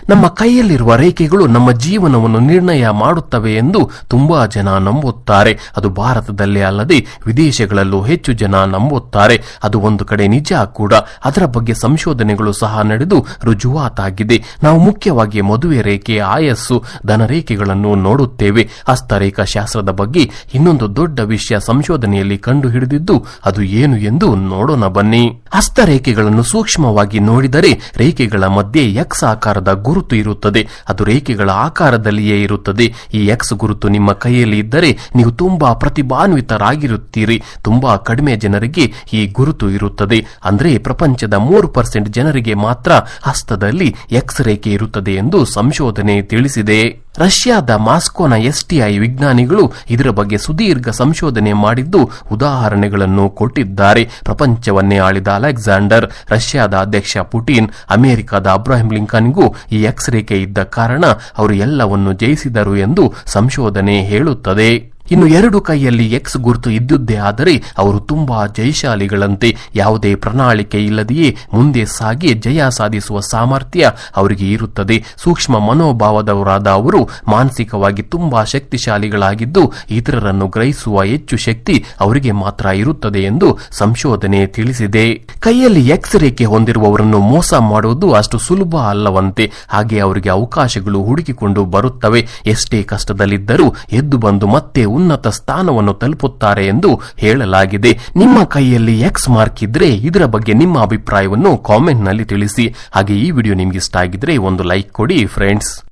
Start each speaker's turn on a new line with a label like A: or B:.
A: ನಮ್ಮ ಕೈಯಲ್ಲಿರುವ ರೇಖೆಗಳು ನಮ್ಮ ಜೀವನವನ್ನು ನಿರ್ಣಯ ಮಾಡುತ್ತವೆ ಎಂದು ತುಂಬಾ ಜನ ನಂಬುತ್ತಾರೆ. ಅದು ಭಾರತದಲ್ಲೇ ಅಲ್ಲದೆ ವಿದೇಶಗಳಲ್ಲೂ ಹೆಚ್ಚು ಜನ ನಂಬುತ್ತಾರೆ. ಅದು ಒಂದು ಕಡೆ ನಿಜ ಕೂಡ. ಅದರ ಬಗ್ಗೆ ಸಂಶೋಧನೆಗಳು ಸಹ ನಡೆದು ರುಜುವಾತಾಗಿದೆ. ನಾವು ಮುಖ್ಯವಾಗಿ ಮದುವೆ ರೇಖೆ, ಆಯಸ್ಸು, ಧನರೇಖೆಗಳನ್ನು ನೋಡುತ್ತೇವೆ. ಹಸ್ತರೇಖಾ ಶಾಸ್ತ್ರದ ಬಗ್ಗೆ ಇನ್ನೊಂದು ದೊಡ್ಡ ವಿಷಯ ಸಂಶೋಧನೆಯಲ್ಲಿ ಕಂಡು ಹಿಡಿದಿದ್ದು ಅದು ಏನು ಎಂದು ನೋಡೋಣ ಬನ್ನಿ. ಹಸ್ತರೇಖೆಗಳನ್ನು ಸೂಕ್ಷ್ಮವಾಗಿ ನೋಡಿದರೆ ರೇಖೆಗಳ ಮಧ್ಯೆ ಎಕ್ಸ್ ಆಕಾರದ ಗುರುತು ಇರುತ್ತದೆ. ಅದು ರೇಖೆಗಳ ಆಕಾರದಲ್ಲಿಯೇ ಇರುತ್ತದೆ. ಈ ಎಕ್ಸ್ ಗುರುತು ನಿಮ್ಮ ಕೈಯಲ್ಲಿ ಇದ್ದರೆ ನೀವು ತುಂಬಾ ಪ್ರತಿಭಾನ್ವಿತರಾಗಿರುತ್ತೀರಿ. ತುಂಬಾ ಕಡಿಮೆ ಜನರಿಗೆ ಈ ಗುರುತು ಇರುತ್ತದೆ. ಅಂದ್ರೆ ಪ್ರಪಂಚದ 3% ಜನರಿಗೆ ಮಾತ್ರ ಹಸ್ತದಲ್ಲಿ ಎಕ್ಸ್ ರೇಖೆ ಇರುತ್ತದೆ ಎಂದು ಸಂಶೋಧನೆ ತಿಳಿಸಿದೆ. ರಷ್ಯಾದ ಮಾಸ್ಕೋನ STI ವಿಜ್ಞಾನಿಗಳು ಇದರ ಬಗ್ಗೆ ಸುದೀರ್ಘ ಸಂಶೋಧನೆ ಮಾಡಿದ್ದು ಉದಾಹರಣೆಗಳನ್ನು ಕೊಟ್ಟಿದ್ದಾರೆ. ಪ್ರಪಂಚವನ್ನೇ ಆಳಿದ ಅಲೆಕ್ಸಾಂಡರ್, ರಷ್ಯಾದ ಅಧ್ಯಕ್ಷ ಪುಟಿನ್, ಅಮೆರಿಕದ ಅಬ್ರಹಾಂ ಲಿಂಕನ್ಗೂ ಈ ಎಕ್ಸ್ ರೇಖೆ ಇದ್ದ ಕಾರಣ ಅವರು ಎಲ್ಲವನ್ನು ಜಯಿಸಿದರು ಎಂದು ಸಂಶೋಧನೆ ಹೇಳುತ್ತದೆ. ಇನ್ನು ಎರಡು ಕೈಯಲ್ಲಿ ಎಕ್ಸ್ ಗುರುತು ಇದ್ದುದೇ ಆದರೆ ಅವರು ತುಂಬಾ ಜಯಶಾಲಿಗಳಂತೆ. ಯಾವುದೇ ಪ್ರಣಾಳಿಕೆ ಇಲ್ಲದೆಯೇ ಮುಂದೆ ಸಾಗಿ ಜಯ ಸಾಧಿಸುವ ಸಾಮರ್ಥ್ಯ ಅವರಿಗೆ ಇರುತ್ತದೆ. ಸೂಕ್ಷ್ಮ ಮನೋಭಾವದವರಾದ ಅವರು ಮಾನಸಿಕವಾಗಿ ತುಂಬಾ ಶಕ್ತಿಶಾಲಿಗಳಾಗಿದ್ದು ಇತರರನ್ನು ಗ್ರಹಿಸುವ ಹೆಚ್ಚು ಶಕ್ತಿ ಅವರಿಗೆ ಮಾತ್ರ ಇರುತ್ತದೆ ಎಂದು ಸಂಶೋಧನೆ ತಿಳಿಸಿದೆ. ಕೈಯಲ್ಲಿ ಎಕ್ಸ್ ರೇಖೆ ಹೊಂದಿರುವವರನ್ನು ಮೋಸ ಮಾಡುವುದು ಅಷ್ಟು ಸುಲಭ ಅಲ್ಲವಂತೆ. ಹಾಗೆ ಅವರಿಗೆ ಅವಕಾಶಗಳು ಹುಡುಕಿಕೊಂಡು ಬರುತ್ತವೆ. ಎಷ್ಟೇ ಕಷ್ಟದಲ್ಲಿದ್ದರೂ ಎದ್ದು ಬಂದು ಮತ್ತೆ ಉನ್ನತ ಸ್ಥಾನವನ್ನು ತಲುಪುತ್ತಾರೆ ಎಂದು ಹೇಳಲಾಗಿದೆ. ನಿಮ್ಮ ಕೈಯಲ್ಲಿ ಎಕ್ಸ್ ಮಾರ್ಕ್ ಇದ್ರೆ ಇದರ ಬಗ್ಗೆ ನಿಮ್ಮ ಅಭಿಪ್ರಾಯವನ್ನು ಕಾಮೆಂಟ್ ನಲ್ಲಿ ತಿಳಿಸಿ. ಹಾಗೆ ಈ ವಿಡಿಯೋ ನಿಮ್ಗೆ ಇಷ್ಟ ಆಗಿದ್ರೆ ಒಂದು ಲೈಕ್ ಕೊಡಿ ಫ್ರೆಂಡ್ಸ್.